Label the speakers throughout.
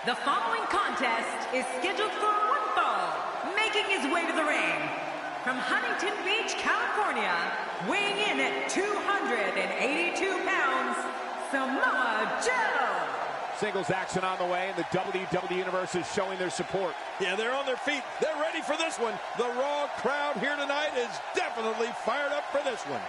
Speaker 1: The following contest is scheduled for one fall. Making his way to the ring, from Huntington Beach, California, weighing in at 282 pounds, Samoa Joe.
Speaker 2: Singles action on the way, and the WWE Universe is showing their support.
Speaker 3: Yeah, they're on their feet. They're ready for this one. The Raw crowd here tonight is definitely fired up for this one.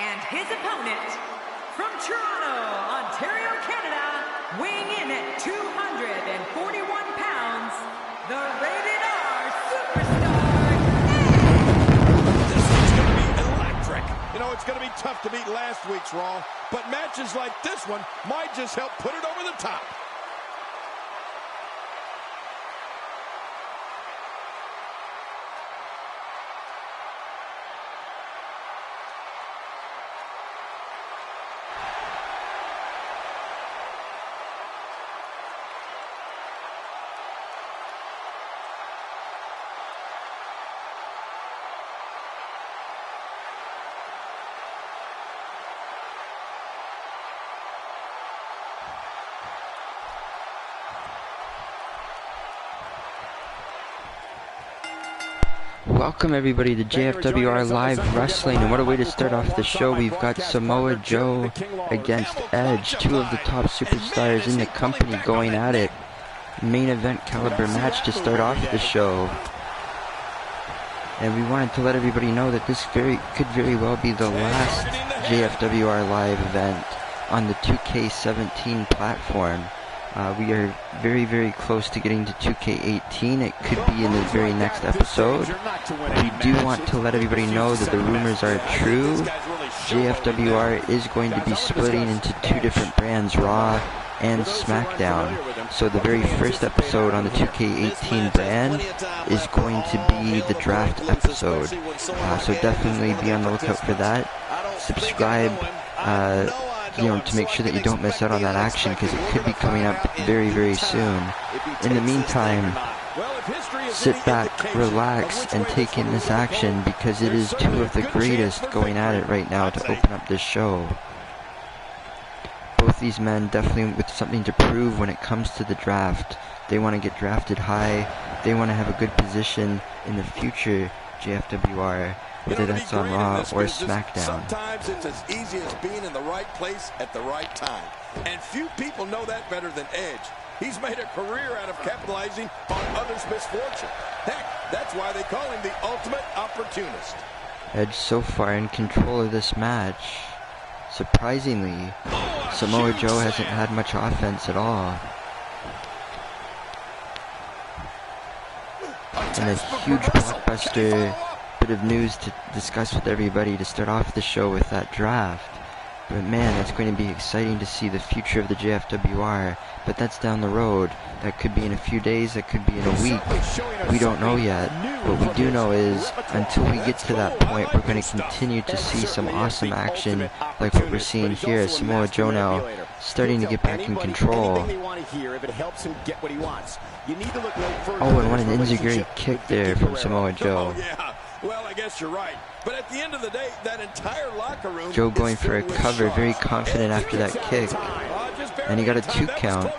Speaker 1: And his opponent, from Toronto, Ontario, Canada, weighing in at 241 pounds, the Rated R Superstar,
Speaker 3: This one's going to be electric. You know, it's going to be tough to beat last week's Raw, but matches like this one might just help put it over the top.
Speaker 4: Welcome everybody to JFWR Live Wrestling, and what a way to start off the show. We've got Samoa Joe against Edge, two of the top superstars in the company going at it. Main event caliber match to start off the show. And we wanted to let everybody know that this could very well be the last JFWR Live event on the 2K17 platform. We are very, very close to getting to 2K18. It could be in the very next episode. We do want to let everybody know that the rumors are true. JFWR is going to be splitting into two different brands, Raw and SmackDown. So the very first episode on the 2K18 brand is going to be the draft episode. So definitely be on the lookout for that. Subscribe, to make sure that you don't miss out on that action, because it could be coming up very, very soon. In the meantime, sit back, relax, and take in this action, because it is two of the greatest going at it right now to open up this show. Both these men definitely with something to prove when it comes to the draft. They want to get drafted high. They want to have a good position in the future JFWR, whether that's on Raw or SmackDown.
Speaker 3: Sometimes it's as easy as being in the right place at the right time. And few people know that better than Edge. He's made a career out of capitalizing on others' misfortune. Heck, that's why they call him the ultimate opportunist.
Speaker 4: Edge so far in control of this match. Surprisingly, Samoa Joe hasn't had much offense at all. And a huge blockbuster bit of news to discuss with everybody to start off the show with that draft. But man, that's going to be exciting to see the future of the JFWR. But that's down the road. That could be in a few days, that could be in a week. We don't know yet. What we do know is, until we get to that point, we're going to continue to see some awesome action like what we're seeing here. Samoa Joe now starting to get back in control. Oh, and what an enziguri kick there from Samoa Joe.
Speaker 3: Well, I guess you're right. But at the end of the day, that entire locker room,
Speaker 4: Joe going for a cover, very confident after that kick. And he got a 2 count.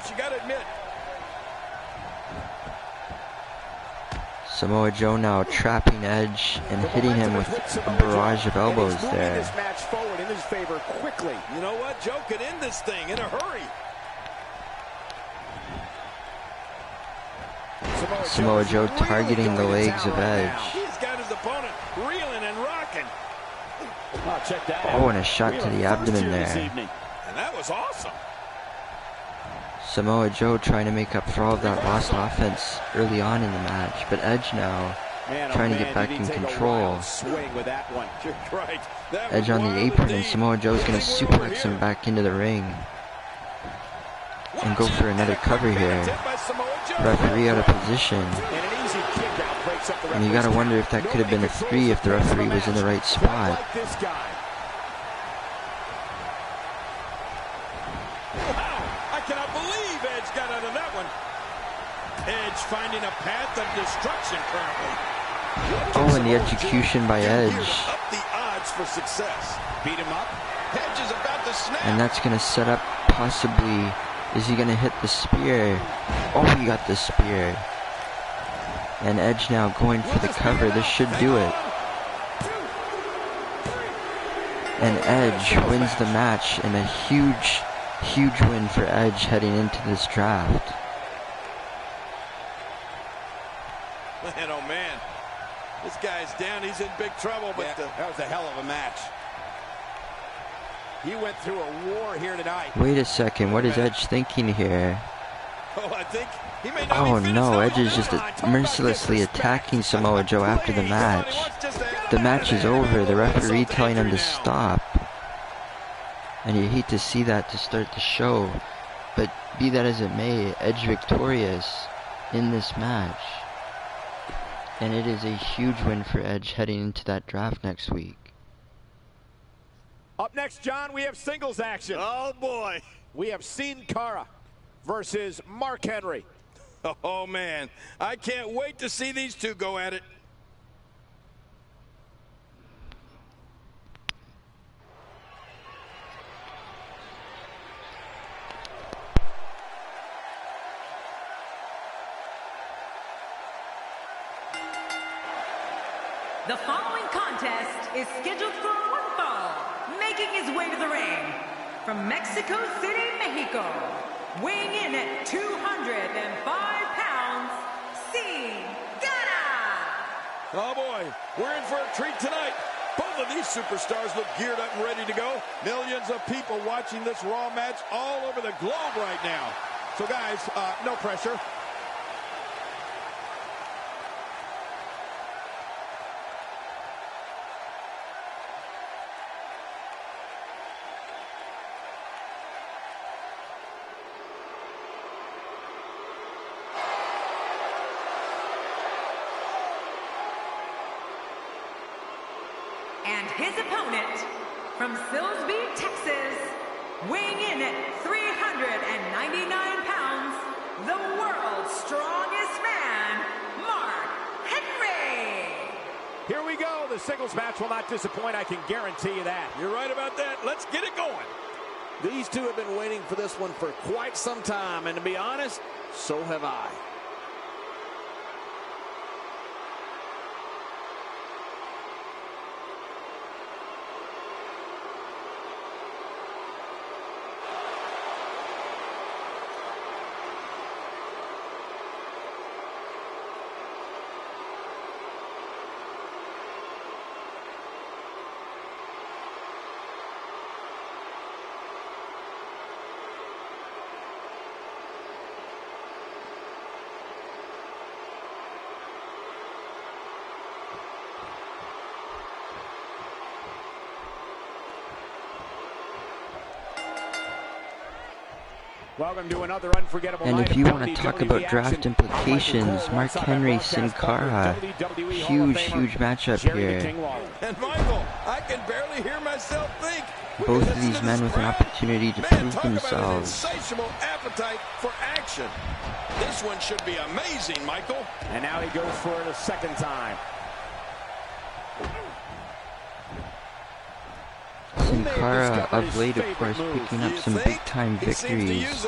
Speaker 4: Samoa Joe now trapping Edge and hitting him with a barrage of elbows there.
Speaker 3: You know what? Joe could end this thing in a hurry.
Speaker 4: Samoa Joe targeting the legs of Edge.
Speaker 3: He's got his opponent reeling and rocking.
Speaker 2: Oh, check that
Speaker 4: Oh,
Speaker 2: out.
Speaker 4: and a shot to the abdomen there.
Speaker 3: And that was awesome.
Speaker 4: Samoa Joe trying to make up for all of that lost offense early on in the match, but Edge now trying to get back in control.
Speaker 2: Swing with that one.
Speaker 3: You're right. That
Speaker 4: Edge
Speaker 3: was
Speaker 4: on the
Speaker 3: wild
Speaker 4: apron, and
Speaker 3: indeed.
Speaker 4: Samoa Joe's going to suplex him back into the ring and go for another cover here. Referee out of position, and you got to wonder if that could have been a 3 if the referee was in the right spot.
Speaker 3: I cannot believe Edge got out of that one. Edge finding a path of destruction currently.
Speaker 4: Oh, and the execution by Edge.
Speaker 3: Up the odds for success. Beat him up. Edge is about to snap.
Speaker 4: And that's going to set up possibly, is he going to hit the spear? Oh, he got the spear. And Edge now going for the cover. This should do it. And Edge wins the match, and a huge, huge win for Edge heading into this draft.
Speaker 3: Man, oh man. This guy's down. He's in big trouble. But
Speaker 2: that was a hell of a match. He went through a war here tonight.
Speaker 4: Wait a second. What is Edge thinking here?
Speaker 3: oh, I think he may not
Speaker 4: Oh
Speaker 3: be finished
Speaker 4: no,
Speaker 3: up.
Speaker 4: Edge is just mercilessly attacking Samoa Joe after the match. The match is over. The referee telling him to stop. And you hate to see that to start the show. But be that as it may, Edge victorious in this match. And it is a huge win for Edge heading into that draft next week.
Speaker 2: Up next, John, we have singles action.
Speaker 3: Oh boy.
Speaker 2: We have seen Cara versus Mark Henry.
Speaker 3: Oh man. I can't wait to see these two go at it.
Speaker 1: The following contest is scheduled for one fall. Making his way to the ring from Mexico City, Mexico, weighing in at 205 pounds, Cara.
Speaker 3: Oh boy, we're in for a treat tonight. Both of these superstars look geared up and ready to go. Millions of people watching this Raw match all over the globe right now. So guys, no pressure.
Speaker 1: And his opponent from Silsbee, Texas, weighing in at 399 pounds, the world's strongest man, Mark Henry.
Speaker 2: Here we go. The singles match will not disappoint. I can guarantee you that.
Speaker 3: You're right about that. Let's get it going.
Speaker 5: These two have been waiting for this one for quite some time, and to be honest, so have I.
Speaker 2: Welcome to another unforgettable
Speaker 4: And
Speaker 2: night
Speaker 4: if you
Speaker 2: of
Speaker 4: want to talk
Speaker 2: WWE
Speaker 4: about
Speaker 2: action.
Speaker 4: draft implications, Mark Henry, Sin Cara, huge, huge matchup here.
Speaker 3: And Michael, I can barely hear myself think.
Speaker 4: Both of these men with an opportunity to prove
Speaker 3: talk about an
Speaker 4: themselves.
Speaker 3: insatiable appetite for action. This one should be amazing, Michael.
Speaker 2: And now he goes for it a second time.
Speaker 4: Sin Cara of late, of course, picking up some big-time victories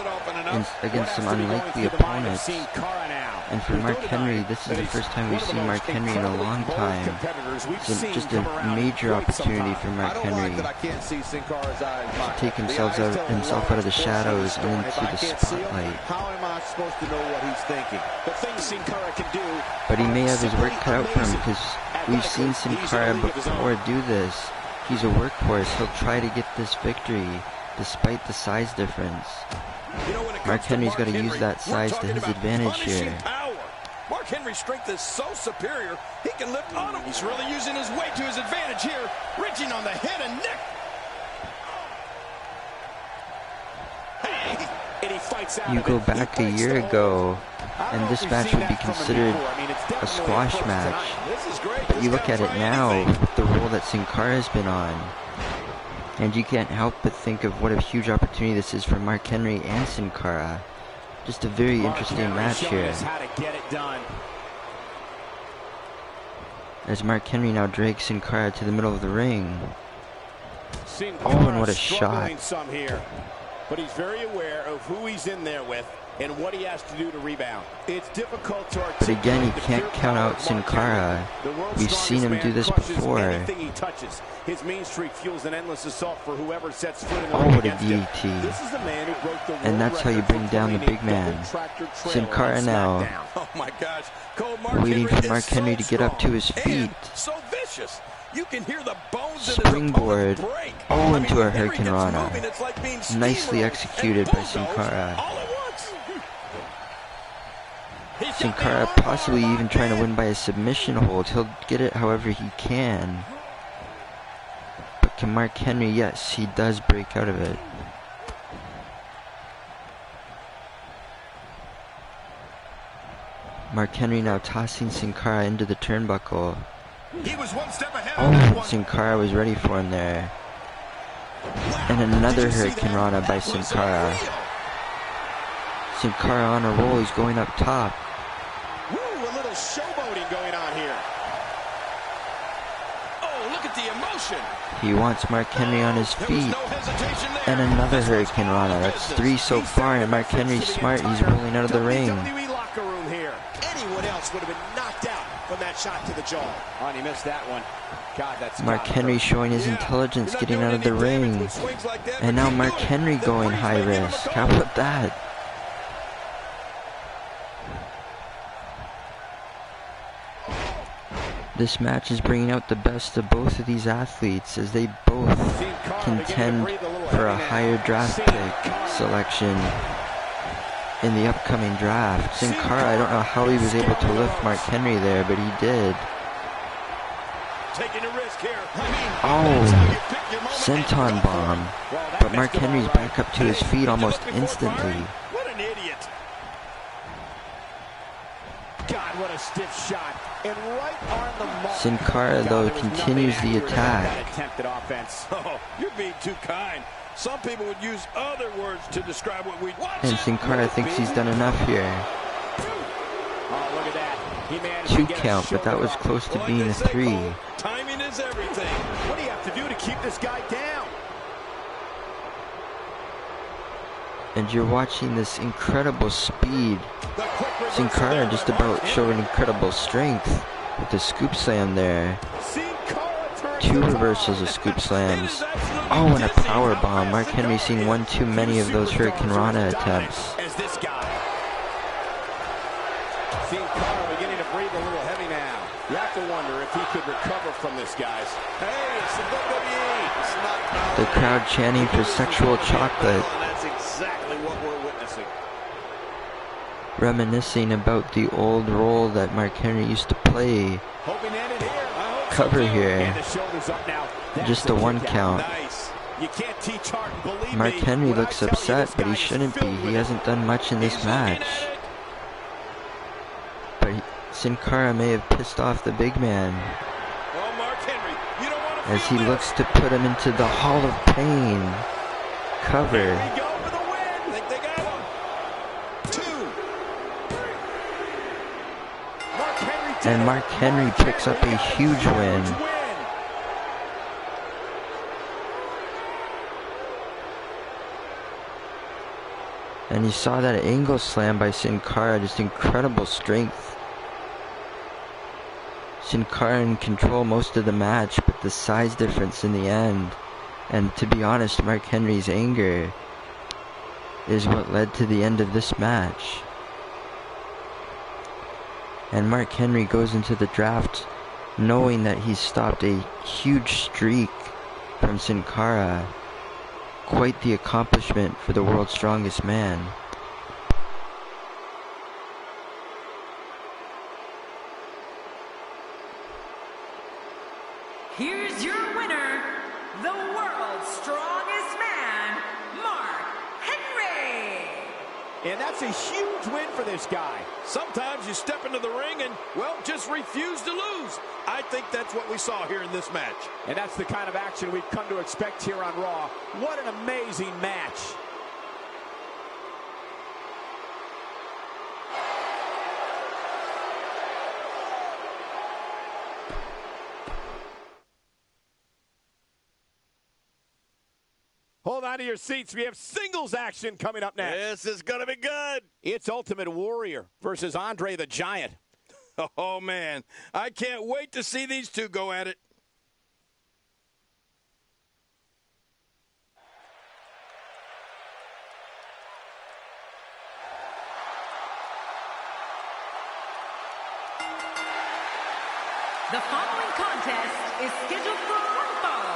Speaker 4: against some unlikely opponents. And for Mark Henry, this is the first time we've seen Mark Henry in a long time. It's just a major opportunity for Mark Henry to take himself out of the shadows and into the spotlight.
Speaker 5: How am I supposed to know what he's thinking?
Speaker 2: The things Sin Cara can do.
Speaker 4: But he may have his work cut out for him, because we've seen Sin Cara before do this. He's a workhorse. He'll try to get this victory despite the size difference.
Speaker 3: You know,
Speaker 4: Mark Henry's got to use that size to his advantage here.
Speaker 3: Power. Mark Henry's strength is so superior, he can lift on him. He's really using his weight to his advantage here, reaching on the head and neck. Hey, and he fights out.
Speaker 4: You go back a year ago, and this match would be considered a squash match. But you look at it now, the role that Sin Cara has been on, and you can't help but think of what a huge opportunity this is for Mark Henry and Sin Cara. Just a very interesting match here. As Mark Henry now drags Sin Cara to the middle of the ring. Oh, and what a shot.
Speaker 2: But he's very aware of who he's in there with and what he has to do to rebound. It's difficult to articulate.
Speaker 4: But again, you can't count out Sin Cara. We've seen him do this before.
Speaker 2: Anything he touches. His mean streak fuels an endless assault for whoever sets foot in the
Speaker 4: Oh,
Speaker 2: ring
Speaker 4: what a
Speaker 2: against him.
Speaker 4: DDT.
Speaker 2: This is the man who broke the
Speaker 4: And that's how you bring down the big man. Sin Cara now
Speaker 3: Oh my gosh. Cold Mark
Speaker 4: waiting
Speaker 3: Henry
Speaker 4: for Mark
Speaker 3: is so
Speaker 4: Henry to get up to his
Speaker 3: strong
Speaker 4: feet.
Speaker 3: and so vicious. You can hear the bones in his
Speaker 4: Springboard.
Speaker 3: opponent break.
Speaker 4: Oh, into a
Speaker 3: Henry
Speaker 4: Hurricane
Speaker 3: gets
Speaker 4: Rana.
Speaker 3: moving, it's like being
Speaker 4: Nicely
Speaker 3: steamrolled
Speaker 4: executed
Speaker 3: and
Speaker 4: by Sin
Speaker 3: bulldozed
Speaker 4: Cara.
Speaker 3: all at once. He's
Speaker 4: Sin
Speaker 3: got the
Speaker 4: Cara
Speaker 3: arm
Speaker 4: possibly
Speaker 3: locked
Speaker 4: even trying to
Speaker 3: in.
Speaker 4: win by a submission hold. He'll get it however he can. But can Mark Henry? Yes, he does break out of it. Mark Henry now tossing Sin Cara into the turnbuckle.
Speaker 3: He was one step ahead of that
Speaker 4: Oh,
Speaker 3: one.
Speaker 4: Sin Cara was ready for him there. And another Hurricane Rana by Sin Cara. Sin Cara on a roll, he's going up top.
Speaker 2: Woo, a little showboating going on here.
Speaker 3: Oh, look at the emotion.
Speaker 4: He wants Mark Henry on his
Speaker 3: There was
Speaker 4: feet.
Speaker 3: no hesitation there.
Speaker 4: And another
Speaker 3: This was
Speaker 4: Hurricane Rana. That's 3 so
Speaker 2: He's
Speaker 4: far,
Speaker 2: setting
Speaker 4: and Mark
Speaker 2: the message
Speaker 4: Henry's
Speaker 2: to the
Speaker 4: smart. He's
Speaker 2: entire
Speaker 4: rolling out of the ring.
Speaker 2: WWE locker room here.
Speaker 5: Anyone else would have been knocked out from that shot to the jaw.
Speaker 2: Oh, and he missed that one. God, that's
Speaker 4: Mark
Speaker 2: gotta
Speaker 4: Henry
Speaker 2: hurt.
Speaker 4: showing his intelligence,
Speaker 3: You're not
Speaker 4: getting
Speaker 3: doing
Speaker 4: out of the
Speaker 3: any damage
Speaker 4: ring.
Speaker 3: with swings like that,
Speaker 4: And
Speaker 3: but
Speaker 4: now
Speaker 3: keep
Speaker 4: Mark
Speaker 3: doing it.
Speaker 4: Henry
Speaker 3: The
Speaker 4: going
Speaker 3: referee's
Speaker 4: high
Speaker 3: making him a
Speaker 4: risk.
Speaker 3: call.
Speaker 4: How about that? This match is bringing out the best of both of these athletes as they both contend for a higher draft pick selection in the upcoming draft. Sin Cara, I don't know how he was able to lift Mark Henry there, but he did.
Speaker 3: Taking a risk here.
Speaker 4: Oh, senton bomb. But Mark Henry's back up to his feet almost instantly.
Speaker 3: What an idiot.
Speaker 2: God, what a stiff shot. And right on the mark.
Speaker 4: Sin Cara, though, continues the
Speaker 2: That
Speaker 4: attack.
Speaker 2: attempted offense.
Speaker 3: Oh, you're being too kind. Some people would use other words to describe what we watch.
Speaker 4: And Sin Cara thinks he's done enough here.
Speaker 2: Oh, look at that. He managed
Speaker 4: 2
Speaker 2: to get a
Speaker 4: count, but that
Speaker 2: shoulder
Speaker 4: was
Speaker 2: up.
Speaker 4: close to
Speaker 3: Like
Speaker 4: being
Speaker 3: they
Speaker 4: a
Speaker 3: say,
Speaker 4: 3.
Speaker 3: Cole, timing is everything.
Speaker 2: What do you have to do to keep this guy down?
Speaker 4: And you're watching this incredible speed.
Speaker 3: The quick reversal
Speaker 4: Sin Cara
Speaker 3: there
Speaker 4: just
Speaker 3: by
Speaker 4: about
Speaker 3: Mark
Speaker 4: showing
Speaker 3: Henry.
Speaker 4: incredible strength with the scoop slam there.
Speaker 3: Sin Cara turns
Speaker 4: 2
Speaker 3: the
Speaker 4: reversals
Speaker 3: tide.
Speaker 4: of scoop
Speaker 3: It
Speaker 4: slams.
Speaker 3: is absolutely
Speaker 4: Oh, and a
Speaker 3: dizzying
Speaker 4: power
Speaker 3: how
Speaker 4: bomb.
Speaker 3: fast
Speaker 4: Mark
Speaker 3: Sin
Speaker 4: Henry's
Speaker 3: Cara
Speaker 4: seen
Speaker 3: is.
Speaker 4: one too many of those Hurricane Rana attempts.
Speaker 2: As this guy. Sin Cara beginning to breathe a little heavy now. You have to wonder if he could recover from this, guys.
Speaker 3: Hey, it's the WWE. It's not
Speaker 4: The crowd chanting for sexual chocolate,
Speaker 2: And that's exactly what we're witnessing.
Speaker 4: reminiscing about the old role that Mark Henry used to play.
Speaker 2: Hoping to end it here. I hope
Speaker 4: Cover
Speaker 2: so, too.
Speaker 4: here.
Speaker 2: And the shoulders up now. That's
Speaker 4: Just
Speaker 2: the
Speaker 4: a 1
Speaker 2: kick out.
Speaker 4: count.
Speaker 3: nice. You can't teach heart and believe
Speaker 4: Mark
Speaker 3: me,
Speaker 4: Henry
Speaker 3: when I
Speaker 4: looks
Speaker 3: tell you
Speaker 4: upset,
Speaker 3: this
Speaker 4: but he
Speaker 3: guy is
Speaker 4: shouldn't be.
Speaker 3: filled
Speaker 4: He
Speaker 3: with
Speaker 4: hasn't done much in this
Speaker 3: He's looking
Speaker 4: match.
Speaker 3: at it.
Speaker 4: But Sin Cara may have pissed off the big man
Speaker 3: Oh, Mark Henry, you don't want to
Speaker 4: as
Speaker 3: feel
Speaker 4: he
Speaker 3: this.
Speaker 4: looks to put him into the Hall of Pain. Cover.
Speaker 3: Here we go for the win. Think they got him.
Speaker 2: 2. Mark Henry did
Speaker 4: And
Speaker 2: it.
Speaker 4: Mark Henry picks up a huge win. And you saw that angle slam by Sin Cara, just incredible strength. Sin Cara in control most of the match, but the size difference in the end. And to be honest, Mark Henry's anger is what led to the end of this match. And Mark Henry goes into the draft knowing that he's stopped a huge streak from Sin Cara. Quite the accomplishment for the world's strongest man.
Speaker 1: Here's your winner, the world's strongest man, Mark Henry.
Speaker 2: And that's a huge win for this guy.
Speaker 3: Sometimes you step into the ring and, well, just refuse to lose. I think that's what we saw here in this match.
Speaker 2: And that's the kind of action we've come to expect here on Raw. What an amazing match. Hold on to your seats. We have singles action coming up next.
Speaker 3: This is going to be good.
Speaker 2: It's Ultimate Warrior versus Andre the Giant.
Speaker 3: Oh, man. I can't wait to see these two go at it.
Speaker 1: The following contest is scheduled for one fall,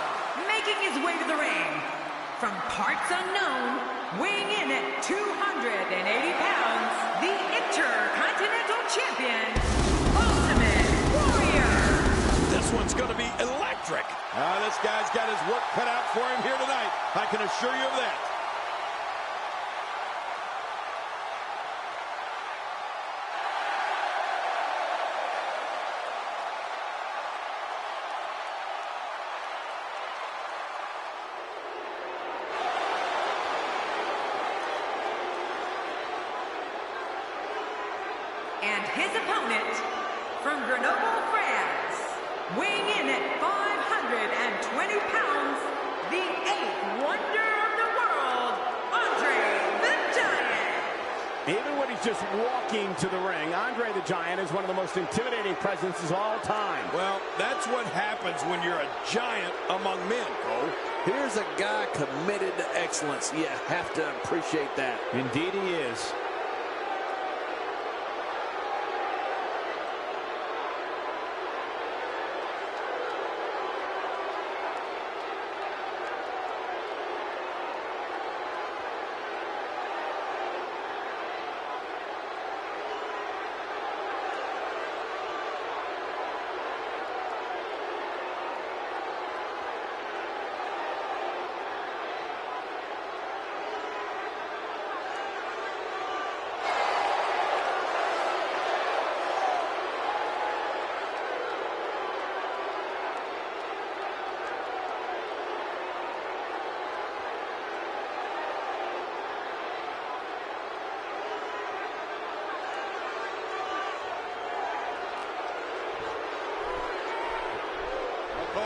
Speaker 1: making his way to the ring. From parts unknown, weighing in at 280 pounds, the Intercontinental Champion, Ultimate Warrior.
Speaker 3: This one's going to be electric. This guy's got his work cut out for him here tonight. I can assure you of that.
Speaker 1: And his opponent, from Grenoble, France, weighing in at 520 pounds, the 8th wonder of the world, Andre the Giant.
Speaker 2: Even when he's just walking to the ring, Andre the Giant is one of the most intimidating presences of all time.
Speaker 3: Well, that's what happens when you're a giant among men, Cole.
Speaker 5: Here's a guy committed to excellence. You have to appreciate that.
Speaker 2: Indeed he is.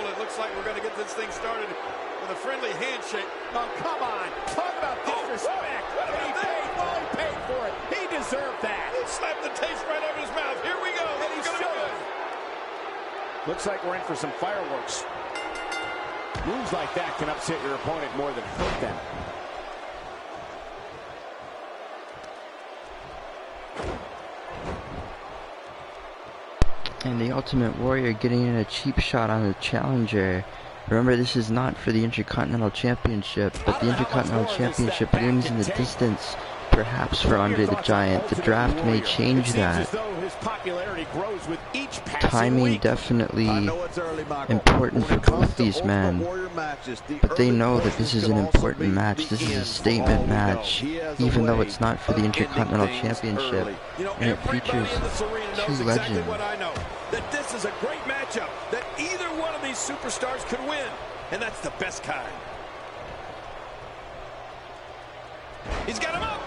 Speaker 3: It looks like we're going to get this thing started with a friendly handshake.
Speaker 2: Oh, come on. Talk about disrespect.
Speaker 3: What about that?
Speaker 2: He paid for it. He deserved that.
Speaker 3: He slapped the taste right out of his mouth. Here we go.
Speaker 2: And he
Speaker 3: This is going to be
Speaker 2: should.
Speaker 3: good.
Speaker 2: Looks like we're in for some fireworks. Moves like that can upset your opponent more than hurt them.
Speaker 4: And the Ultimate Warrior getting in a cheap shot on the challenger. Remember, this is not for the Intercontinental Championship, but the Intercontinental Championship looms in the distance, perhaps for Andre the Giant. The draft may change that. Timing definitely important for both these men, but they know that this is an important match. This is a statement match, even though it's not for the Intercontinental Championship, and it features two legends.
Speaker 3: That this is a great matchup, that either one of these superstars could win, and that's the best kind. He's got him up.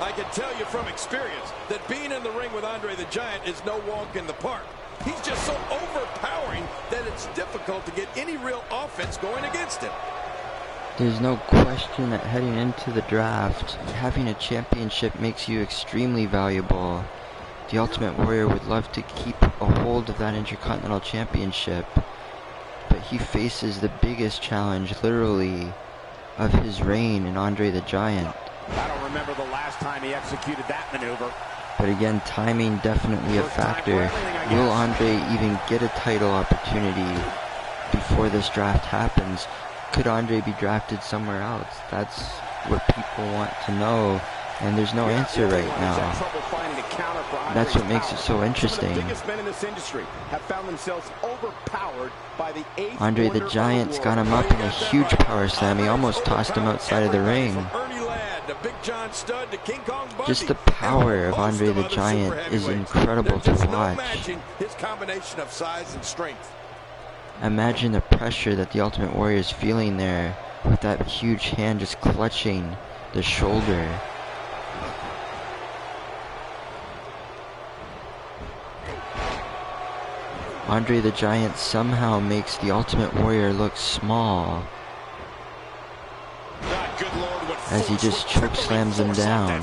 Speaker 3: I can tell you from experience that being in the ring with Andre the Giant is no walk in the park. He's just so overpowering that it's difficult to get any real offense going against him.
Speaker 4: There's no question that heading into the draft, having a championship makes you extremely valuable. The Ultimate Warrior would love to keep a hold of that Intercontinental Championship, but he faces the biggest challenge, literally, of his reign in Andre the Giant.
Speaker 2: I don't remember the last time he executed that maneuver.
Speaker 4: But again, timing definitely a factor. Will Andre even get a title opportunity before this draft happens? Could Andre be drafted somewhere else? That's what people want to know, and there's no answer right now. That's what makes it so interesting. Andre the Giant's got him up in a huge power slam. He almost tossed him outside of the ring. Just the power of Andre the Giant is incredible to watch. Imagine the pressure that the Ultimate Warrior is feeling there with that huge hand just clutching the shoulder. Andre the Giant somehow makes the Ultimate Warrior look small as he just choke slams him down.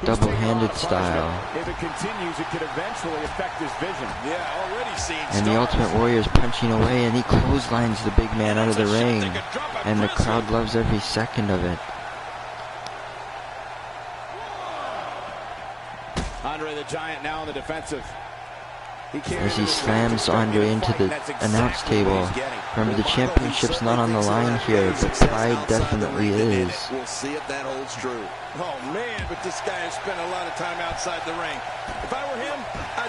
Speaker 4: Double-handed style.
Speaker 2: If it continues, it could eventually affect his vision. Yeah, already seen.
Speaker 4: And the Ultimate Warrior is punching away, and he clotheslines the big man out of the ring. And the crowd loves every second of it.
Speaker 2: Andre the Giant now on the defensive.
Speaker 4: As he slams Andre into the announce table. Remember, the championship's not on the line here, but pride definitely is.
Speaker 3: We'll see if that holds true. Oh man, but this guy has spent a lot of time outside the ring. If I were him,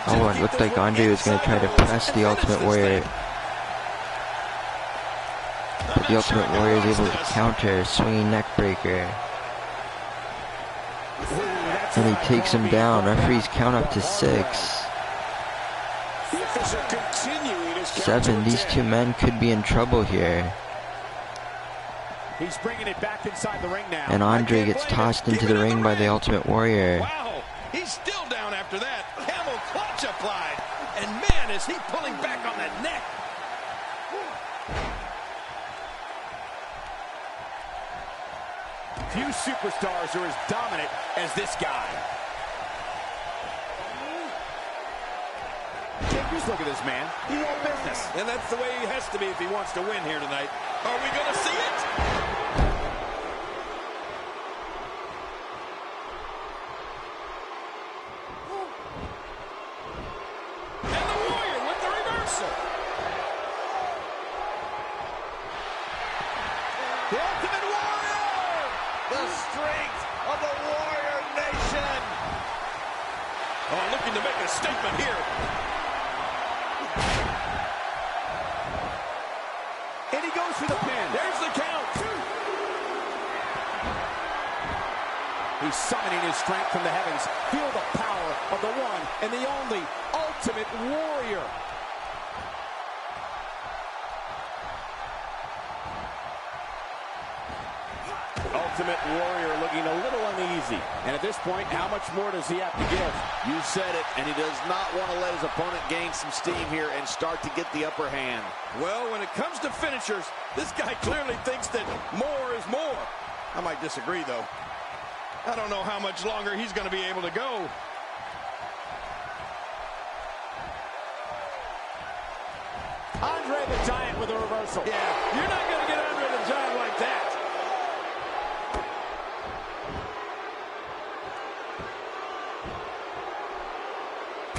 Speaker 4: oh, it looked like Andre was going to try to press the Ultimate Warrior. But the Ultimate Warrior is able to counter, swinging neck breaker. And he takes him down. Referees count up to 6. 7. These two men could be in trouble here.
Speaker 2: He's bringing it back inside the ring now.
Speaker 4: And Andre gets tossed into the ring by the Ultimate Warrior.
Speaker 3: Wow, he's still down after that. Camel clutch applied. And man, is he pulling back on that neck.
Speaker 2: Few superstars are as dominant as this guy. Just look at this man. He's all business.
Speaker 3: And that's the way he has to be if he wants to win here tonight. Are we going to see it? And the Warrior with the reversal.
Speaker 5: The Ultimate Warrior! The strength of the Warrior Nation!
Speaker 3: Oh, looking to make a statement here.
Speaker 2: And he goes for the pin.
Speaker 3: There's the count.
Speaker 2: He's summoning his strength from the heavens. Feel the power of the one and the only Ultimate Warrior. Ultimate Warrior looking a little uneasy. And at this point, how much more does he have to give?
Speaker 5: You said it, and he does not want to let his opponent gain some steam here and start to get the upper hand.
Speaker 3: Well, when it comes to finishers, this guy clearly thinks that more is more. I might disagree, though. I don't know how much longer he's going to be able to go.
Speaker 2: Andre the Giant with a reversal.
Speaker 3: Yeah, you're not going to get Andre the Giant like that.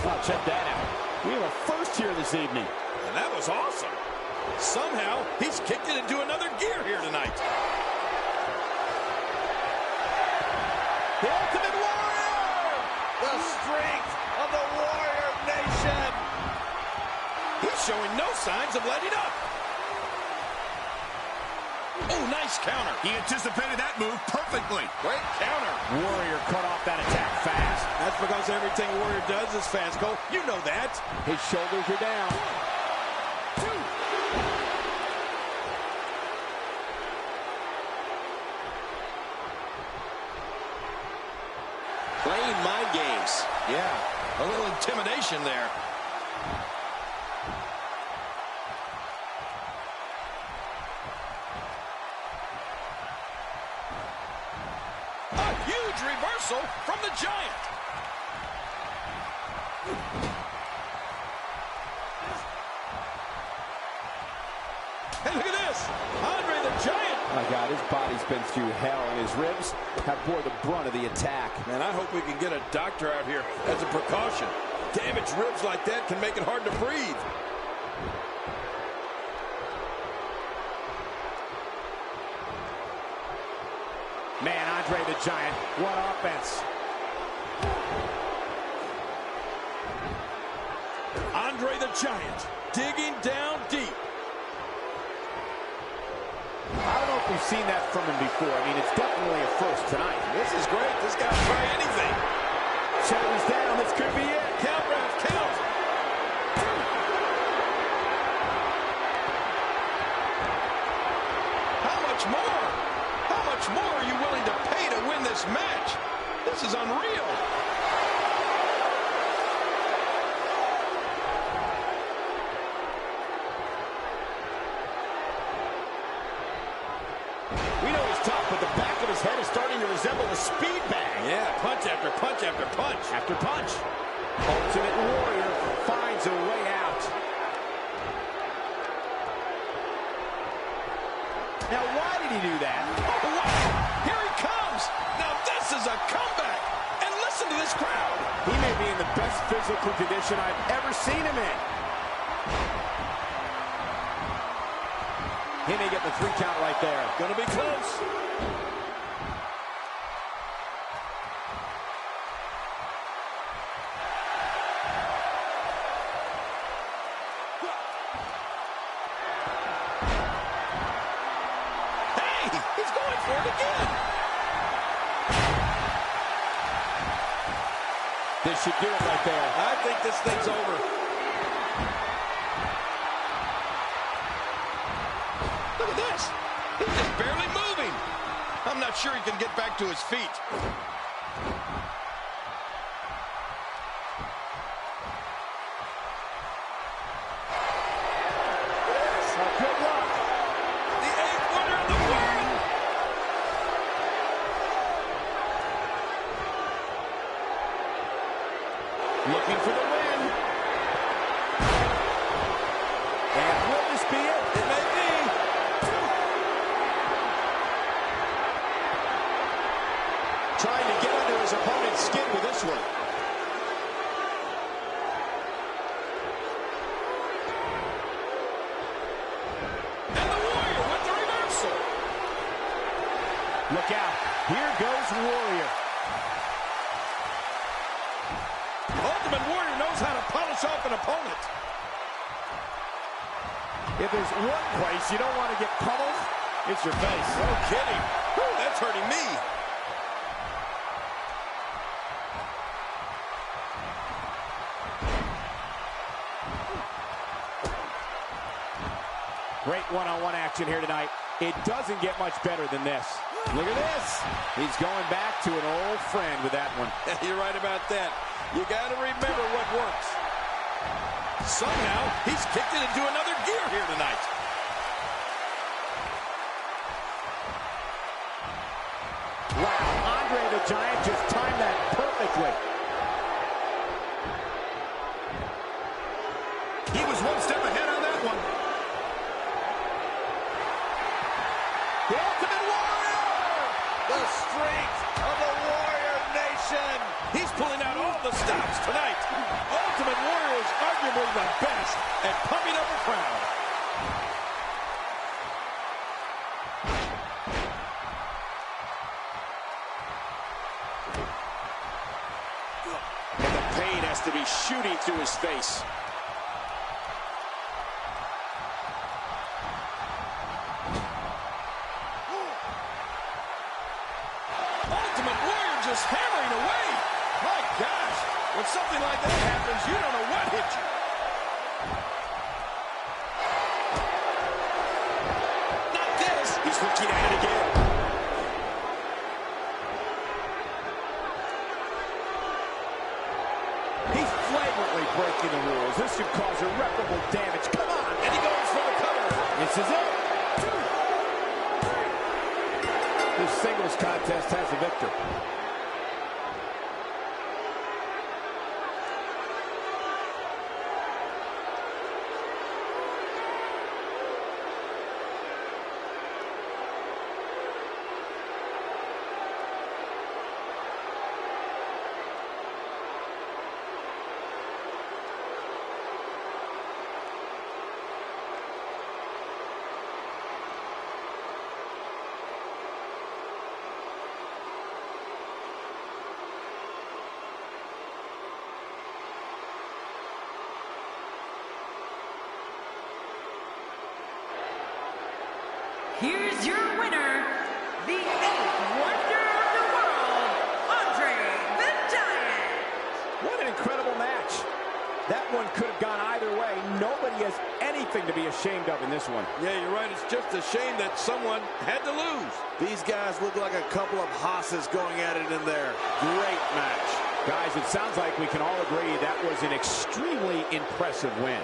Speaker 2: Oh, check that out. We have a first here this evening.
Speaker 3: And that was awesome. Somehow, he's kicked it into another gear here tonight.
Speaker 2: The Ultimate Warrior!
Speaker 5: The strength of the Warrior Nation!
Speaker 3: He's showing no signs of letting up. Oh, nice counter. He anticipated that move perfectly. Great counter.
Speaker 2: Warrior cut off that attack fast.
Speaker 3: That's because everything Warrior does is fast, Cole. You know that.
Speaker 2: His shoulders are down.
Speaker 3: 1, 2. Playing mind games. Yeah, a little intimidation there. A huge reversal from the Giant. And look at this. Andre the Giant
Speaker 2: My God, his body's been through hell, and his ribs have bore the brunt of the attack.
Speaker 3: Man, I hope we can get a doctor out here as a precaution. Damaged ribs like that can make it hard to breathe.
Speaker 2: Man, Andre the Giant, what offense.
Speaker 3: Andre the Giant digging down deep.
Speaker 2: I don't know if we've seen that from him before. I mean, it's definitely a first tonight.
Speaker 3: This is great. This guy will try anything.
Speaker 2: Shoulders down. This could be it.
Speaker 3: Count, Ralph, count. How much more? How much more are you willing to pay to win this match? This is unreal.
Speaker 2: We know he's tough, but the back of his head is starting to resemble a speed bag.
Speaker 3: Yeah, punch after punch after punch.
Speaker 2: After punch. Ultimate Warrior finds a way out. Now, why did he do that?
Speaker 3: Oh, wow. Here he comes. Now, this is a comeback. And listen to this crowd.
Speaker 2: He may be in the best physical condition I've ever seen him in. He may get the 3 count right there.
Speaker 3: Gonna be close. Hey, he's going for it again.
Speaker 2: This should do it right there.
Speaker 3: I think this thing's over. Look at this. He's just barely moving. I'm not sure he can get back to his feet.
Speaker 2: Good luck.
Speaker 3: The 8th wonder of the world.
Speaker 2: Looking for the win. And will this be it?
Speaker 3: It may be.
Speaker 2: Trying to get under his opponent's skin with this one.
Speaker 3: And the Warrior with the reversal.
Speaker 2: Look out. Here goes Warrior.
Speaker 3: Ultimate Warrior knows how to polish off an opponent.
Speaker 2: If there's one place you don't want to get pummeled, it's your face.
Speaker 3: No kidding. Whew, that's hurting me.
Speaker 2: Great one-on-one action here tonight. It doesn't get much better than this. Look at this. He's going back to an old friend with that one.
Speaker 3: You're right about that. You got to remember what works. Somehow, he's kicked it into another gear here tonight.
Speaker 2: Wow, Andre the Giant just timed that perfectly.
Speaker 3: He was one step ahead on that one.
Speaker 2: The Ultimate Warrior!
Speaker 3: The strength of the Warrior Nation. He's pulling out all the stops tonight. Ultimate Warrior is arguably the best at pumping up a crowd.
Speaker 2: And the pain has to be shooting through his face.
Speaker 3: Ultimate Warrior just hammering away. My gosh, when something like that happens, you don't know what hit you. Not this.
Speaker 2: He's looking at it again. He's flagrantly breaking the rules. This could cause irreparable damage. Come on.
Speaker 3: And he goes for the cover.
Speaker 2: This is it. This singles contest has a victor.
Speaker 1: here's your winner, the 8th Wonder of the World, Andre the Giant.
Speaker 2: What an incredible match. That one could have gone either way. Nobody has anything to be ashamed of in this one.
Speaker 3: Yeah, you're right. It's just a shame that someone had to lose.
Speaker 5: These guys look like a couple of hosses going at it in there. Great match.
Speaker 2: Guys, it sounds like we can all agree that was an extremely impressive win.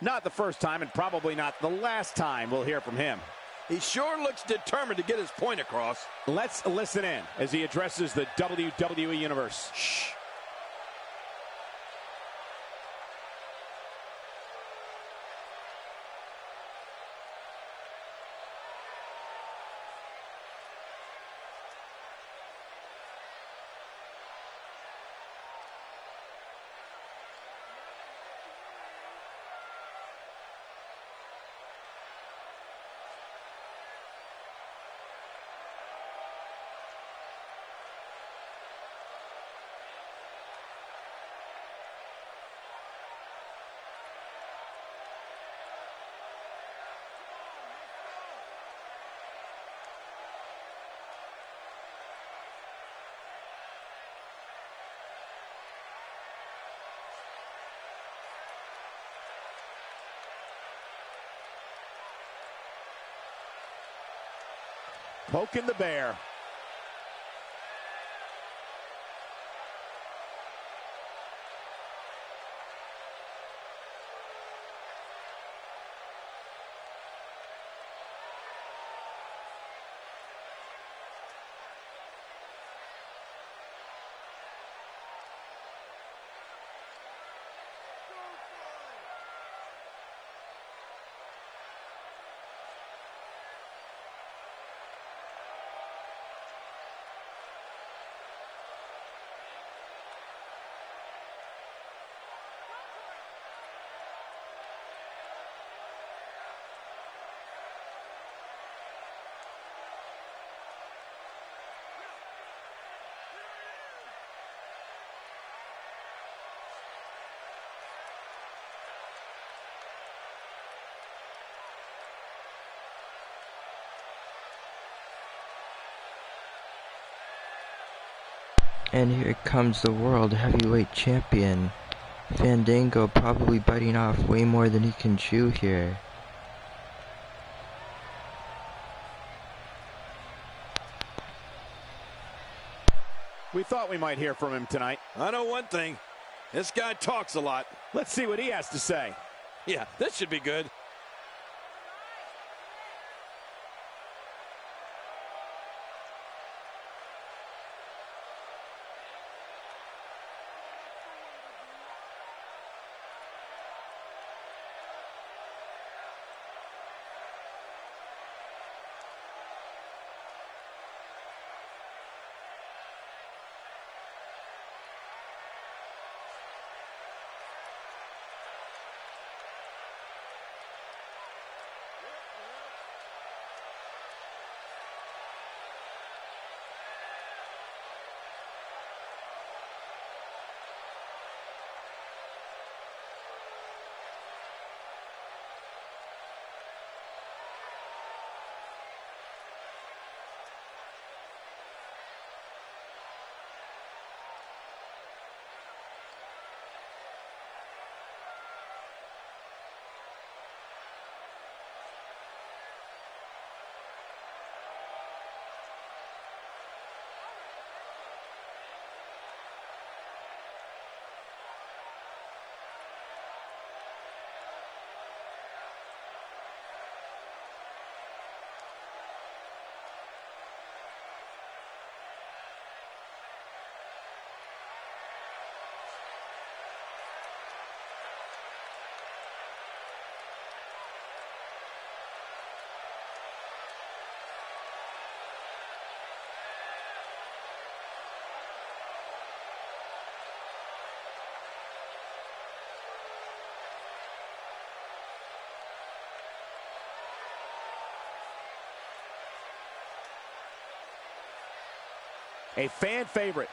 Speaker 2: Not the first time, and probably not the last time we'll hear from him.
Speaker 3: He sure looks determined to get his point across.
Speaker 2: Let's listen in as he addresses the WWE Universe.
Speaker 3: Shh.
Speaker 2: Poking the bear.
Speaker 4: And here comes the World Heavyweight Champion. Fandango probably biting off way more than he can chew here.
Speaker 2: We thought we might hear from him tonight.
Speaker 3: I know one thing. This guy talks a lot.
Speaker 2: Let's see what he has to say.
Speaker 3: Yeah, this should be good.
Speaker 5: A fan favorite.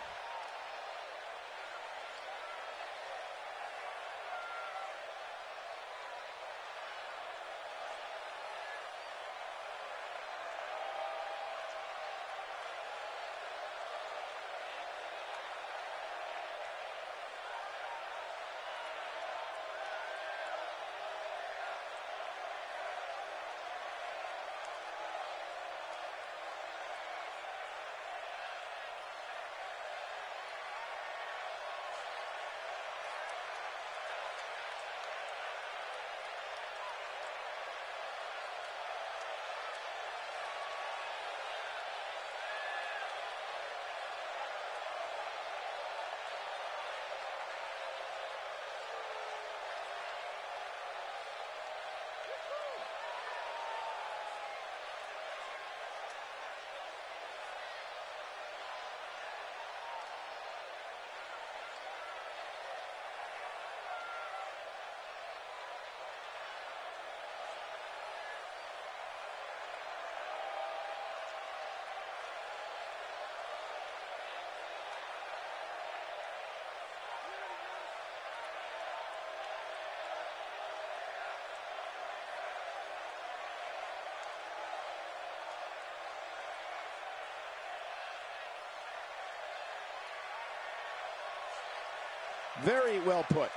Speaker 5: Very well put.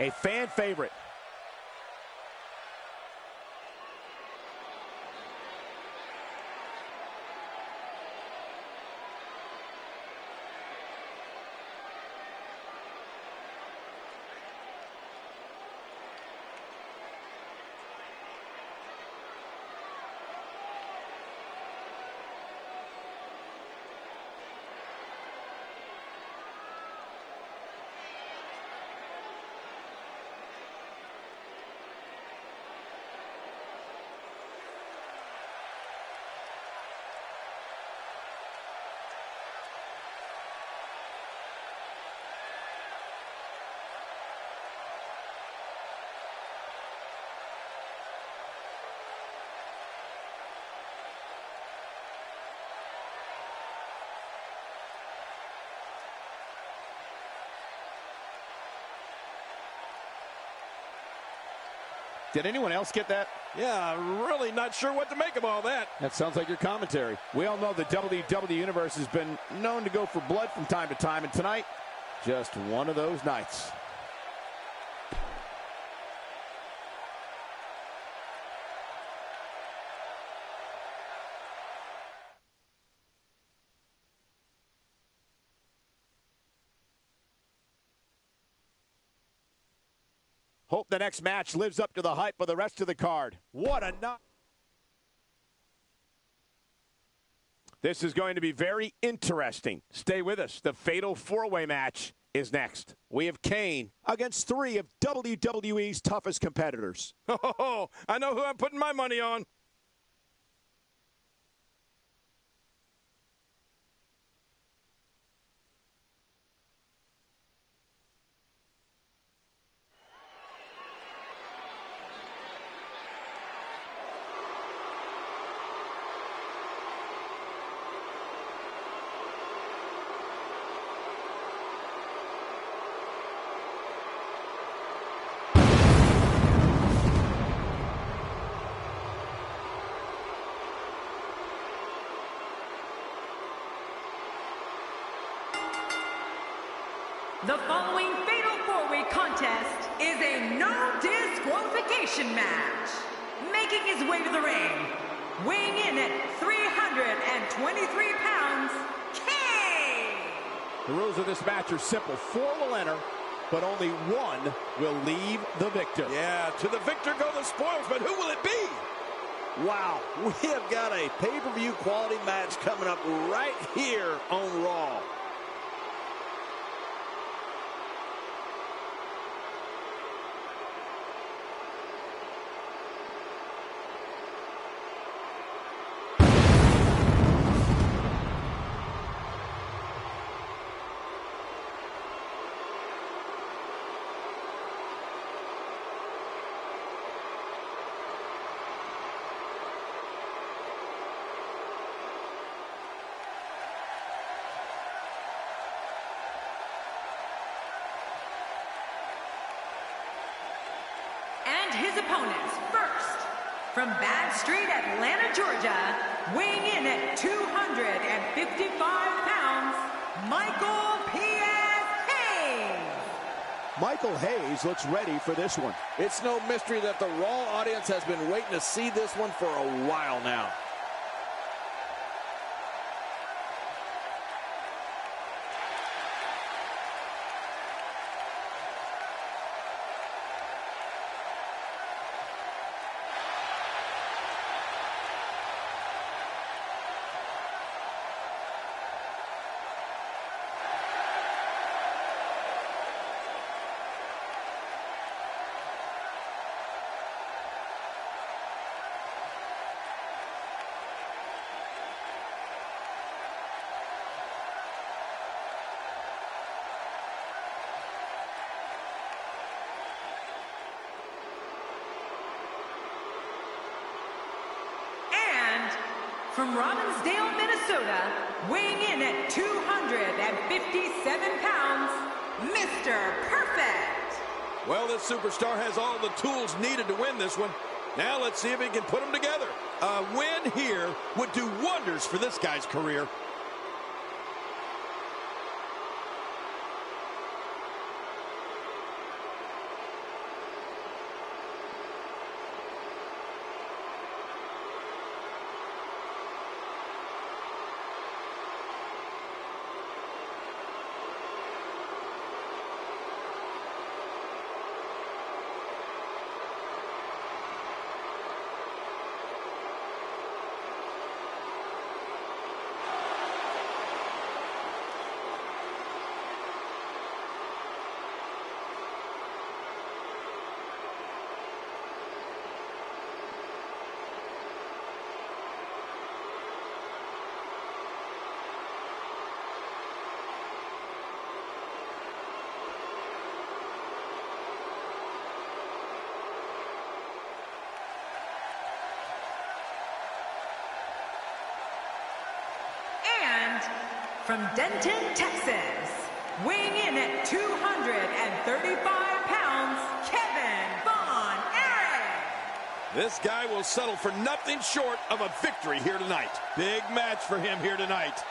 Speaker 5: A fan favorite. Did anyone else get that?
Speaker 3: Yeah, really not sure what to make of all that.
Speaker 5: That sounds like your commentary. We all know the WWE Universe has been known to go for blood from time to time, and tonight, just one of those nights. Hope the next match lives up to the hype of the rest of the card. What a night. This is going to be very interesting. Stay with us. The fatal four-way match is next. We have Kane against three of WWE's toughest competitors.
Speaker 3: Oh, I know who I'm putting my money on.
Speaker 1: The following fatal four-way contest is a no disqualification match. Making his way to the ring, weighing in at 323 pounds, Kane!
Speaker 5: The rules of this match are simple. 4 will enter, but only 1 will leave the victor.
Speaker 3: Yeah, to the victor go the spoils, but who will it be?
Speaker 5: Wow, we have got a pay-per-view quality match coming up right here on Raw.
Speaker 1: his opponents. First, from Bad Street, Atlanta, Georgia, weighing in at 255 pounds, Michael P.S. Hayes.
Speaker 5: Michael Hayes looks ready for this one.
Speaker 2: It's no mystery that the Raw audience has been waiting to see this one for a while now.
Speaker 1: From Robbinsdale, Minnesota, weighing in at 257 pounds, Mr. Perfect.
Speaker 3: Well, this superstar has all the tools needed to win this one. Now let's see if he can put them together. A win here would do wonders for this guy's career.
Speaker 1: From Denton, Texas, weighing in at 235 pounds, Kevin Von Erich.
Speaker 3: This guy will settle for nothing short of a victory here tonight. Big match for him here tonight.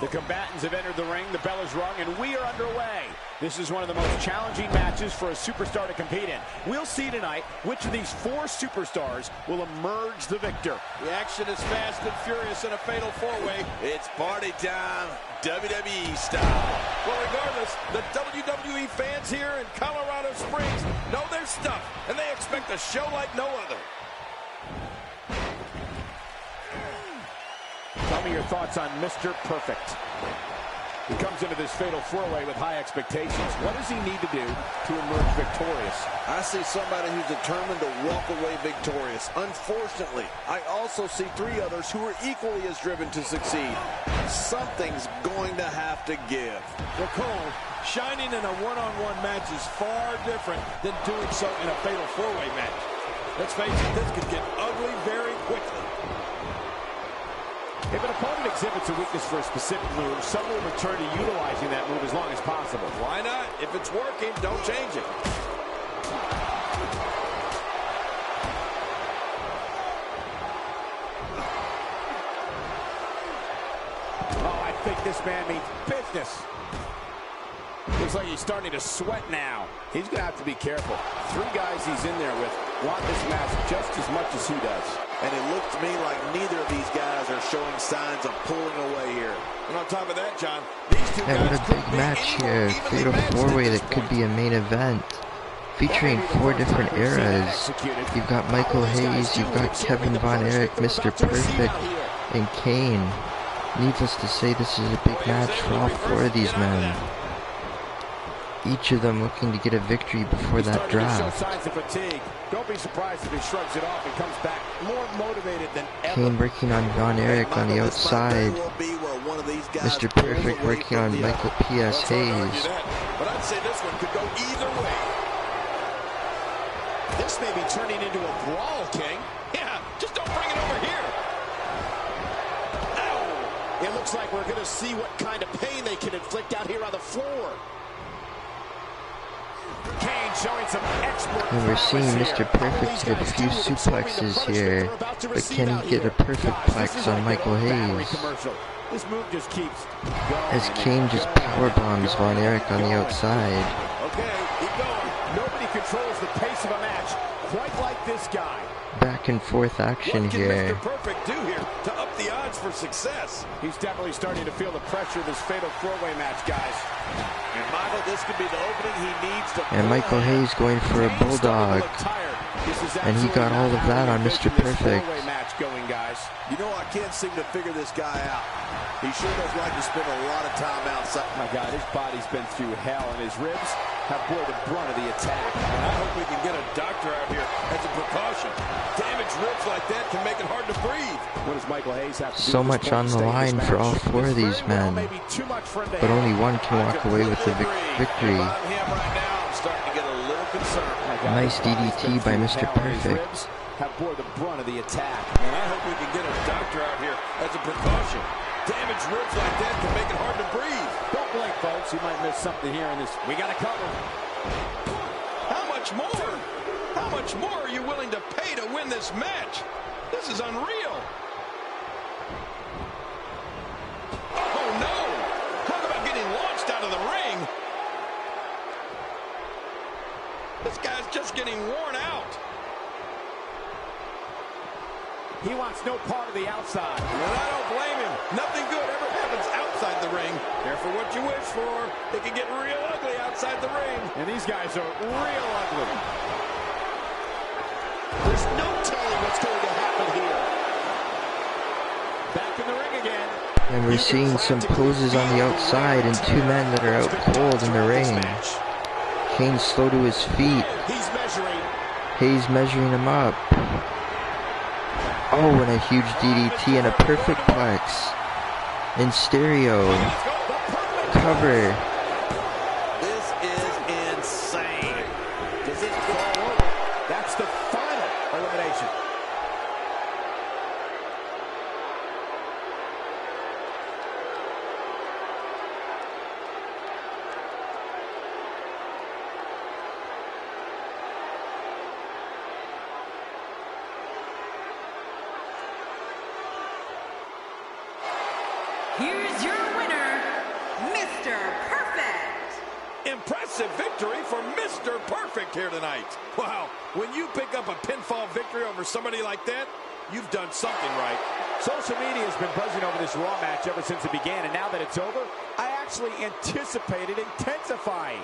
Speaker 5: The combatants have entered the ring, the bell is rung, and we are underway. This is one of the most challenging matches for a superstar to compete in. We'll see tonight which of these four superstars will emerge the victor.
Speaker 3: The action is fast and furious in a fatal four-way. It's party time, WWE style. Well, regardless, the WWE fans here in Colorado Springs know their stuff, and they expect a show like no other.
Speaker 5: Tell me your thoughts on Mr. Perfect. He comes into this fatal four-way with high expectations. What does he need to do to emerge victorious?
Speaker 2: I see somebody who's determined to walk away victorious. Unfortunately, I also see three others who are equally as driven to succeed. Something's going to have to give.
Speaker 3: Nicole, shining in a one-on-one match is far different than doing so in a fatal four-way match. Let's face it, this could get ugly very quickly.
Speaker 5: If an opponent exhibits a weakness for a specific move, some will return to utilizing that move as long as possible.
Speaker 3: Why not? If it's working, don't change it.
Speaker 5: Oh, I think this man means business. Looks like he's starting to sweat now. He's going to have to be careful. Three guys he's in there with want this match just as much as he does.
Speaker 2: And it looks to me like neither of these guys are showing signs of pulling away here.
Speaker 3: And on top of that, John, these two
Speaker 4: Yeah, what a big match here. Fatal four-way that could be a main event. Featuring four different eras. You've got Michael Hayes, you've got Kevin Von Erich, Mr. Perfect, and Kane. Needless to say, this is a big match for all four of these men. Each of them looking to get a victory before that draft.
Speaker 5: Signs of fatigue. Don't be surprised if he shrugs it off and comes back more motivated than ever.
Speaker 4: Kane working on Erich on the outside. Mr. Perfect working on Michael P.S. Hayes.
Speaker 3: But I'd say this one could go either way.
Speaker 5: This may be turning into a brawl, King.
Speaker 3: Yeah, just don't bring it over here.
Speaker 5: Ow! It looks like we're going to see what kind of pain they can inflict out here on the floor. Kane showing some expert.
Speaker 4: And we're seeing Mr. Perfect hit a few suplexes here, but can he get a perfect plex on Michael Hayes?
Speaker 5: This move just keeps going.
Speaker 4: As Kane just power bombs Von Erich on the outside.
Speaker 5: Okay, keep going. Nobody controls the pace of a match quite like this guy.
Speaker 4: Back and forth action here.
Speaker 3: What can Mr. Perfect do here to up the odds for success?
Speaker 5: He's definitely starting to feel the pressure of this fatal four-way match, guys. And Michael, this could be the opening he needs to.
Speaker 4: And Michael Hayes going for a bulldog. And he got all of that on Mr. Perfect.
Speaker 2: Going, guys. You know, I can't seem to figure this guy out. He sure does like to spend a lot of time outside.
Speaker 5: My God, his body's been through hell, and his ribs have bore the brunt of the attack.
Speaker 3: And I hope we can get a doctor out here as a precaution. Damaged ribs like that can make it hard to breathe.
Speaker 5: What does Michael Hayes have to do?
Speaker 4: So much on the line for all four of these men. But only one can walk away with the victory. Nice DDT by Mr. Perfect.
Speaker 5: Have bore the brunt of the attack.
Speaker 3: And I hope we can get a doctor out here as a precaution. Damaged ribs like that can make it hard to breathe.
Speaker 5: Don't blink, folks. You might miss something here in this. We got to cover.
Speaker 3: How much more? How much more are you willing to pay to win this match? This is unreal. Oh, no. Talk about getting launched out of the ring. This guy's just getting worn out.
Speaker 5: He wants no part of the outside.
Speaker 3: And I don't blame him. Nothing good ever happens outside the ring. Careful what you wish for. It can get real ugly outside the ring.
Speaker 5: And these guys are real ugly.
Speaker 2: There's no telling what's going to happen here.
Speaker 5: Back in the ring again.
Speaker 4: And we're seeing some poses on the outside and two men that are out cold in the ring. Kane slow to his feet.
Speaker 2: He's measuring.
Speaker 4: Hayes measuring him up. Oh, and a huge DDT and a perfect plex. In stereo. Cover.
Speaker 2: This is insane. Does it fall over?
Speaker 5: That's the final elimination.
Speaker 1: Here's your winner, Mr. Perfect.
Speaker 3: Impressive victory for Mr. Perfect here tonight. Wow, when you pick up a pinfall victory over somebody like that, you've done something right.
Speaker 5: Social media has been buzzing over this Raw match ever since it began, and now that it's over, I actually anticipate it intensifying.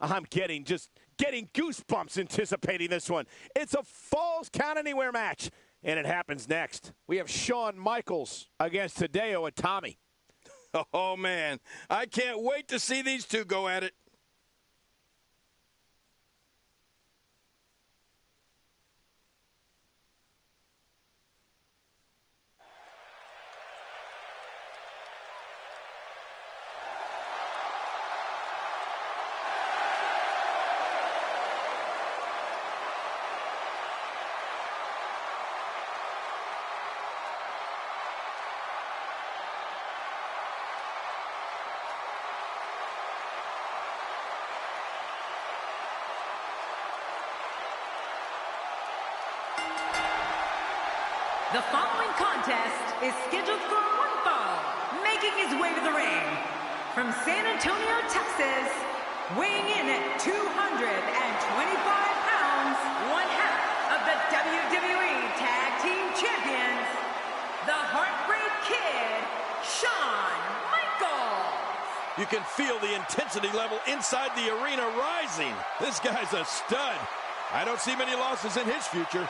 Speaker 5: I'm getting goosebumps anticipating this one. It's a Falls Count Anywhere match, and it happens next. We have Shawn Michaels against Hideo Itami.
Speaker 3: Oh, man, I can't wait to see these two go at it.
Speaker 1: The following contest is scheduled for one fall, making his way to the ring. From San Antonio, Texas, weighing in at 225 pounds, one half of the WWE Tag Team Champions, the Heartbreak Kid, Shawn Michaels.
Speaker 3: You can feel the intensity level inside the arena rising. This guy's a stud. I don't see many losses in his future.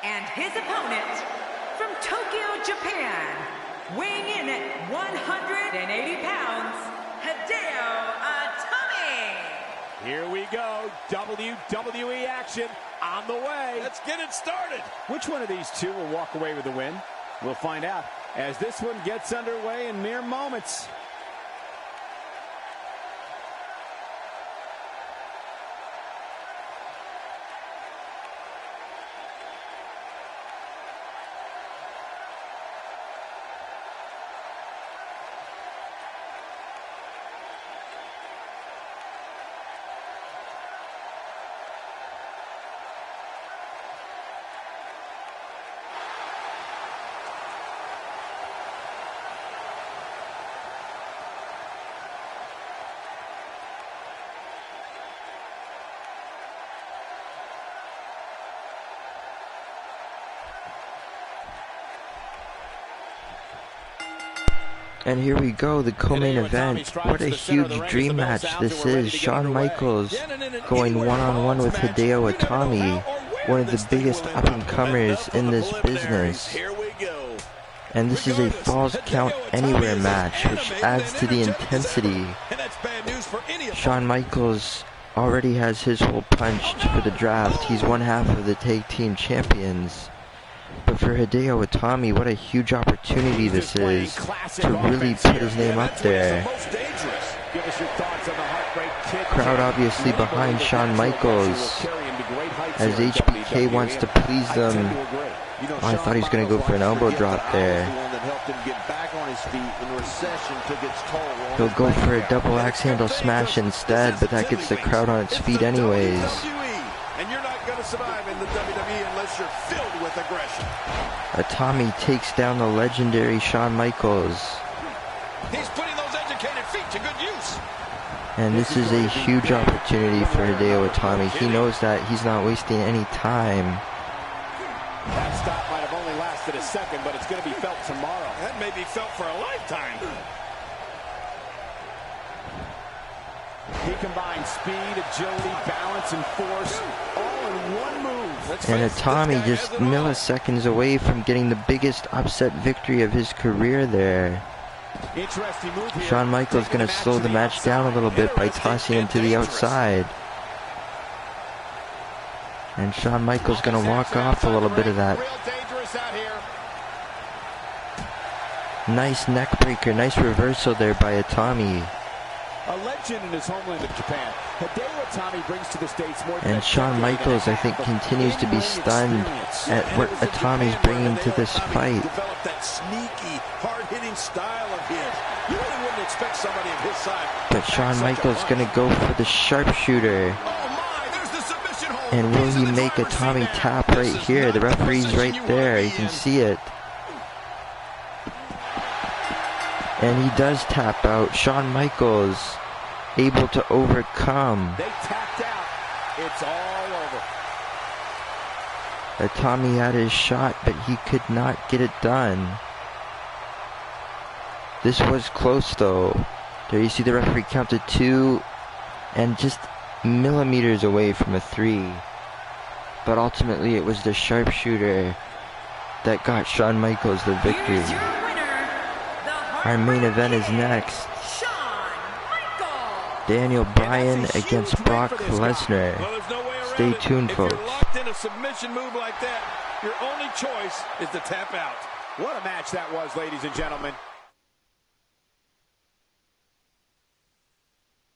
Speaker 1: And his opponent, from Tokyo, Japan, weighing in at 180 pounds, Hideo Itami.
Speaker 5: Here we go, WWE action on the way.
Speaker 3: Let's get it started.
Speaker 5: Which one of these two will walk away with the win? We'll find out as this one gets underway in mere moments.
Speaker 4: And here we go, the co-main event. What a huge dream match this is. Shawn Michaels going one-on-one with Hideo Itami, one of the biggest up-and-comers in this business. And this is a Falls Count Anywhere match, which adds to the intensity. Shawn Michaels already has his hole punched for the draft. He's one half of the tag team champions. But for Hideo Itami, what a huge opportunity this is to really put his name up there. Crowd obviously behind Shawn Michaels as HBK wants to please them. Oh, I thought he was going to go for an elbow drop there. He'll go for a double axe handle smash instead, but that gets the crowd on its feet anyways.
Speaker 3: And you're not going to survive in the WWE unless you're filled with aggression.
Speaker 4: Itami takes down the legendary Shawn Michaels.
Speaker 3: He's putting those educated feet to good use.
Speaker 4: And this is a huge opportunity for Hideo Itami. He knows that he's not wasting any time.
Speaker 5: That stop might have only lasted a second, but it's going to be felt tomorrow.
Speaker 3: That may be felt for a lifetime.
Speaker 5: He combines speed, agility, balance, and force all in one move.
Speaker 4: And Itami just milliseconds away from getting the biggest upset victory of his career there. Shawn Michaels going to slow the match down a little bit by tossing him to the outside. And Shawn Michaels going to walk off a little bit of that. Nice neck breaker, nice reversal there by Itami.
Speaker 5: A legend in his homeland of Japan, Hideo Itami brings to the States more.
Speaker 4: And Shawn Michaels, I think, continues to be stunned at what Itami's bringing to this fight.
Speaker 3: Develop that sneaky, hard-hitting style of his. You really wouldn't expect somebody of his side.
Speaker 4: But Shawn Michaels going to go for the sharpshooter. And will he make Itami tap right here? The referee's right there. You can see it. And he does tap out. Shawn Michaels able to overcome.
Speaker 5: They tapped out. It's all over.
Speaker 4: Itami had his shot, but he could not get it done. This was close though. There you see the referee counted 2 and just millimeters away from a 3. But ultimately it was the sharpshooter that got Shawn Michaels the victory. Our main event is next. Daniel Bryan against Brock Lesnar. Stay tuned, folks.
Speaker 3: If you're locked in a submission move like that, your only choice is to tap out.
Speaker 5: What a match that was, ladies and gentlemen.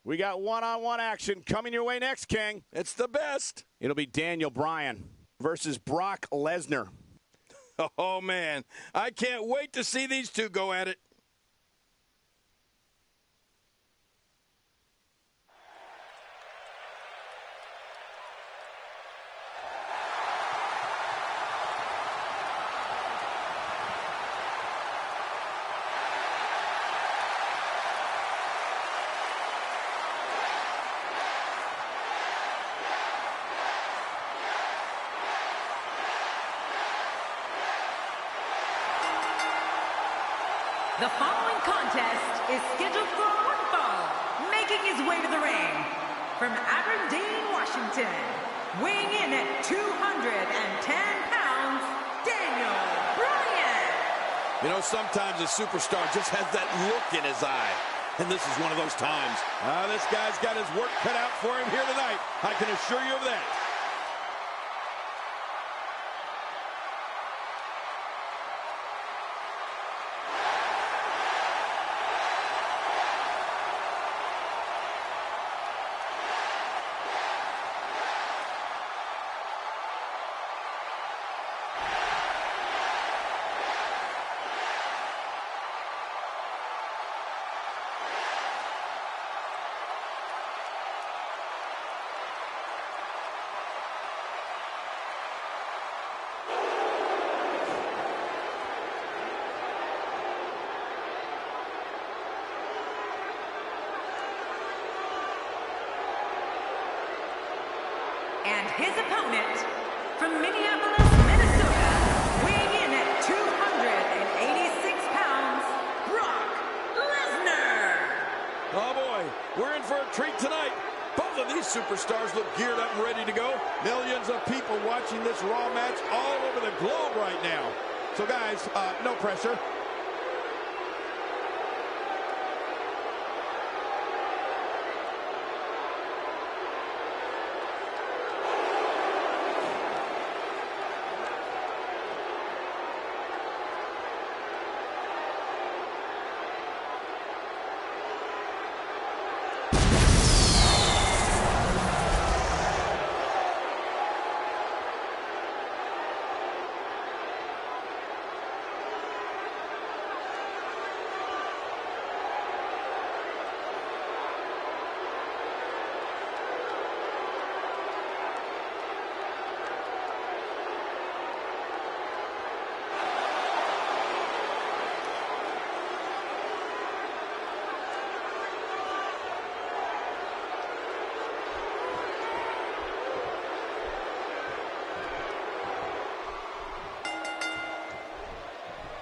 Speaker 5: We got one-on-one action coming your way next, King.
Speaker 3: It's the best.
Speaker 5: It'll be Daniel Bryan versus Brock Lesnar.
Speaker 3: Oh, man. I can't wait to see these two go at it.
Speaker 1: The following contest is scheduled for one fall, making his way to the ring from Aberdeen, Washington, weighing in at 210 pounds, Daniel Bryan.
Speaker 3: You know, sometimes a superstar just has that look in his eye, and this is one of those times. This guy's got his work cut out for him here tonight. I can assure you of that.
Speaker 1: And his opponent, from Minneapolis, Minnesota, weighing in at 286 pounds, Brock Lesnar.
Speaker 3: Oh, boy, we're in for a treat tonight. Both of these superstars look geared up and ready to go. Millions of people watching this Raw match all over the globe right now. So, guys, no pressure.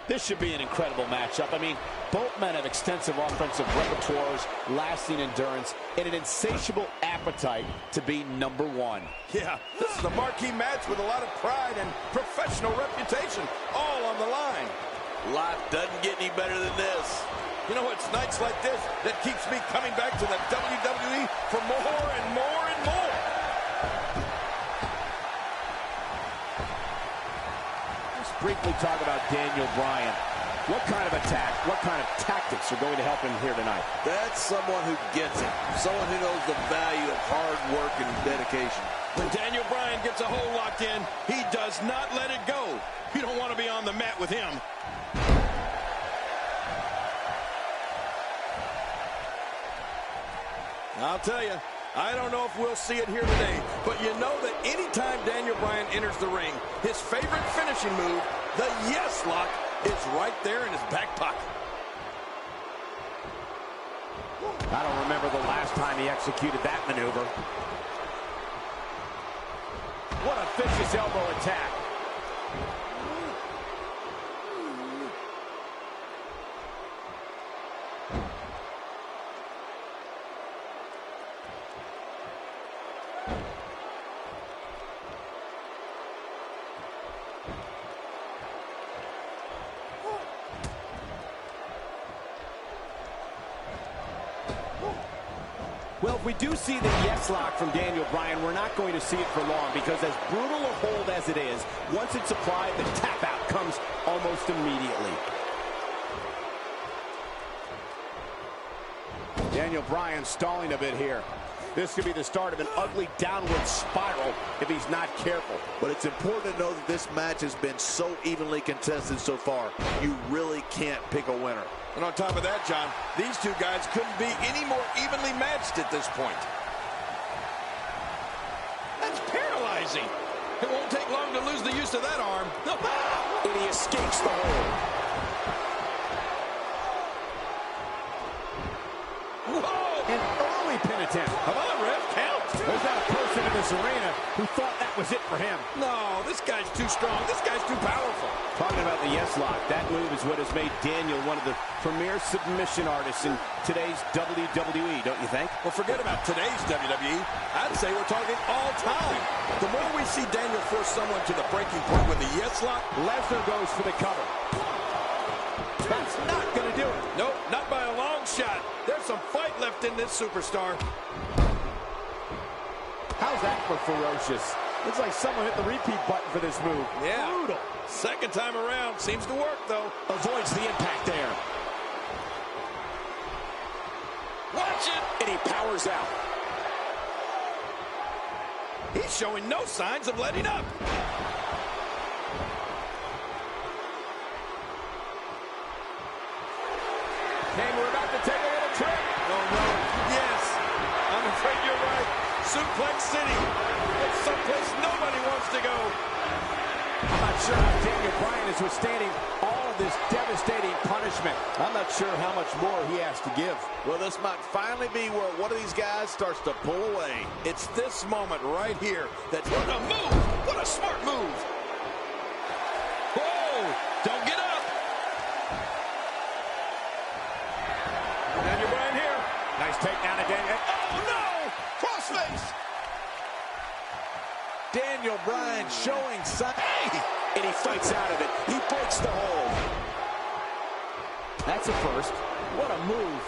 Speaker 5: This should be an incredible matchup. I mean, both men have extensive offensive repertoires, lasting endurance, and an insatiable appetite to be number one.
Speaker 3: Yeah, this is a marquee match with a lot of pride and professional reputation, all on the line.
Speaker 2: Life doesn't get any better than this.
Speaker 3: You know, it's nights like this that keeps me coming back to the WWE for more and more and more.
Speaker 5: Let's briefly talk about Daniel Bryan. What kind of attack, what kind of tactics are going to help him here tonight?
Speaker 2: That's someone who gets it. Someone who knows the value of hard work and dedication.
Speaker 3: When Daniel Bryan gets a hold locked in, he does not let it go. You don't want to be on the mat with him. I'll tell you, I don't know if we'll see it here today, but you know that anytime Daniel Bryan enters the ring, his favorite finishing move, the yes lock, is right there in his back pocket.
Speaker 5: I don't remember the last time he executed that maneuver. What a vicious elbow attack. Well, if we do see the yes lock from Daniel Bryan, we're not going to see it for long because as brutal a hold as it is, once it's applied, the tap out comes almost immediately. Daniel Bryan stalling a bit here. This could be the start of an ugly downward spiral if he's not careful.
Speaker 2: But it's important to know that this match has been so evenly contested so far. You really can't pick a winner.
Speaker 3: And on top of that, John, these two guys couldn't be any more evenly matched at this point. That's paralyzing. It won't take long to lose the use of that arm.
Speaker 5: And he escapes the hold.
Speaker 3: Whoa!
Speaker 5: An early pin attempt.
Speaker 3: Come on, ref, count.
Speaker 5: There's not a person in this arena who thought that was it for him.
Speaker 3: No, this guy's too strong. This guy's too powerful.
Speaker 5: Talking about the yes lock, that move is what has made Daniel one of the premier submission artists in today's WWE, don't you think?
Speaker 3: Well, forget about today's WWE. I'd say we're talking all time. The more we see Daniel force someone to the breaking point with the yes lock,
Speaker 5: Lesnar goes for the cover. That's not going to do it.
Speaker 3: Nope, not by a long shot. There's some fight left in this superstar.
Speaker 5: How's that for ferocious? Looks like someone hit the repeat button for this move.
Speaker 3: Yeah.
Speaker 5: Brutal.
Speaker 3: Second time around. Seems to work, though.
Speaker 5: Avoids the impact there.
Speaker 3: Watch it.
Speaker 5: And he powers out.
Speaker 3: He's showing no signs of letting up.
Speaker 5: Kane, we're about to take a little trip.
Speaker 3: Oh, no. Yes. I'm afraid you're right. Suplex City. It's someplace nobody wants to go.
Speaker 5: I'm not sure how Daniel Bryan is withstanding all of this devastating punishment. I'm not sure how much more he has to give.
Speaker 2: Well, this might finally be where one of these guys starts to pull away.
Speaker 3: It's this moment right here that... What a move! What a smart move! Whoa! Don't get up! Daniel Bryan here.
Speaker 5: Nice takedown again.
Speaker 3: Oh, no! Crossface!
Speaker 2: Daniel Bryan showing signs.
Speaker 5: Hey! And he fights out of it. He breaks the hold. That's a first. What a move.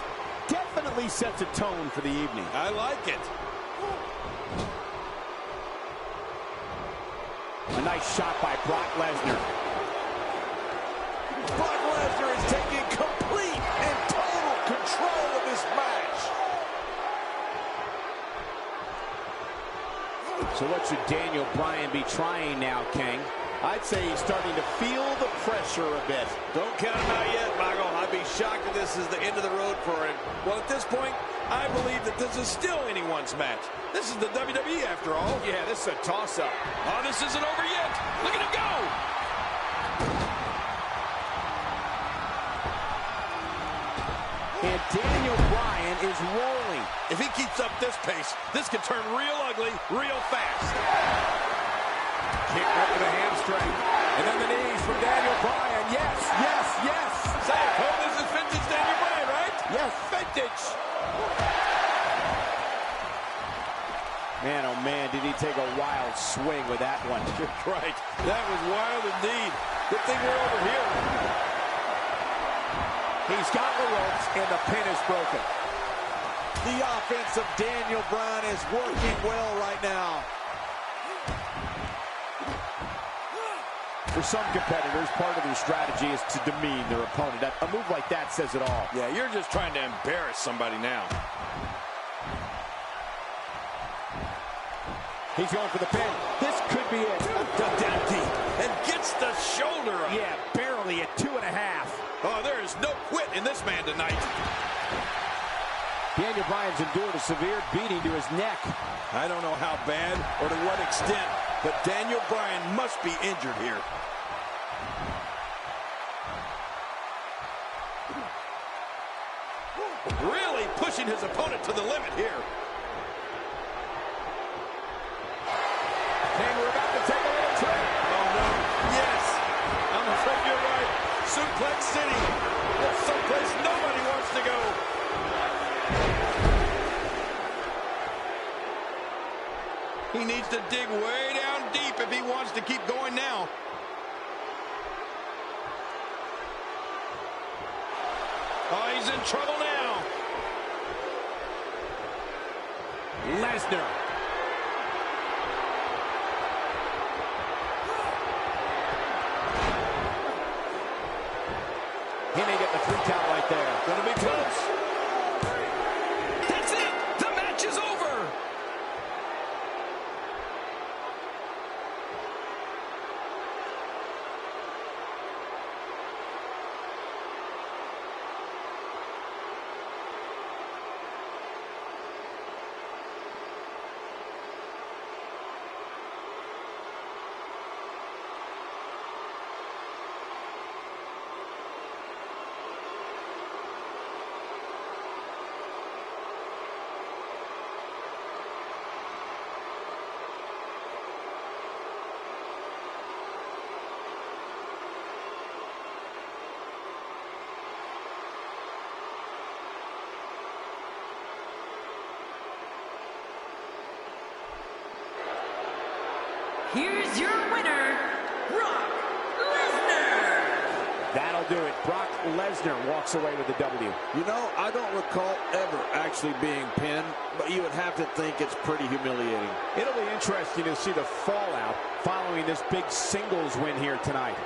Speaker 5: Definitely sets a tone for the evening.
Speaker 3: I like it.
Speaker 5: A nice shot by Brock Lesnar.
Speaker 2: Brock Lesnar is taking complete and total control of this match.
Speaker 5: So what should Daniel Bryan be trying now, King? I'd say he's starting to feel the pressure a bit.
Speaker 2: Don't count him out yet, Michael. I'd be shocked if this is the end of the road for him.
Speaker 3: Well, at this point, I believe that this is still anyone's match. This is the WWE, after all.
Speaker 5: Yeah, this is a toss-up.
Speaker 3: Oh, this isn't over yet. Look at him go!
Speaker 5: And Daniel Bryan is rolling.
Speaker 3: If he keeps up this pace, this could turn real ugly real fast.
Speaker 5: Kick right to the hamstring. And then the knees from Daniel Bryan. Yes, yes, yes.
Speaker 3: Say it, Cole, this is vintage Daniel Bryan, right?
Speaker 5: Yes, vintage. Man, oh man, did he take a wild swing with that one.
Speaker 3: You're right. That was wild indeed. Good thing we're over here.
Speaker 5: He's got the ropes, and the pin is broken.
Speaker 2: The offense of Daniel Bryan is working well right now.
Speaker 5: For some competitors, part of their strategy is to demean their opponent. A move like that says it all.
Speaker 3: Yeah, you're just trying to embarrass somebody now.
Speaker 5: He's going for the pin. This could be it.
Speaker 3: Down deep and gets the shoulder up.
Speaker 5: Yeah, barely at 2.5.
Speaker 3: Oh, there is no quit in this man tonight.
Speaker 5: Daniel Bryan's endured a severe beating to his neck.
Speaker 3: I don't know how bad or to what extent, but Daniel Bryan must be injured here. Really pushing his opponent to the limit here.
Speaker 5: Kane, we're about to take a little trip.
Speaker 3: Oh, no. Yes. I'm afraid you're right. Suplex City. It's someplace nobody wants to go. He needs to dig way down deep if he wants to keep going now. Oh, he's in trouble now.
Speaker 5: Lesnar. He may get the 3 count right there.
Speaker 3: Gonna be close. That's it. The match is over.
Speaker 1: Here's your winner, Brock Lesnar.
Speaker 5: That'll do it. Brock Lesnar walks away with the W.
Speaker 2: You know, I don't recall ever actually being pinned, but you would have to think it's pretty humiliating.
Speaker 5: It'll be interesting to see the fallout following this big singles win here tonight.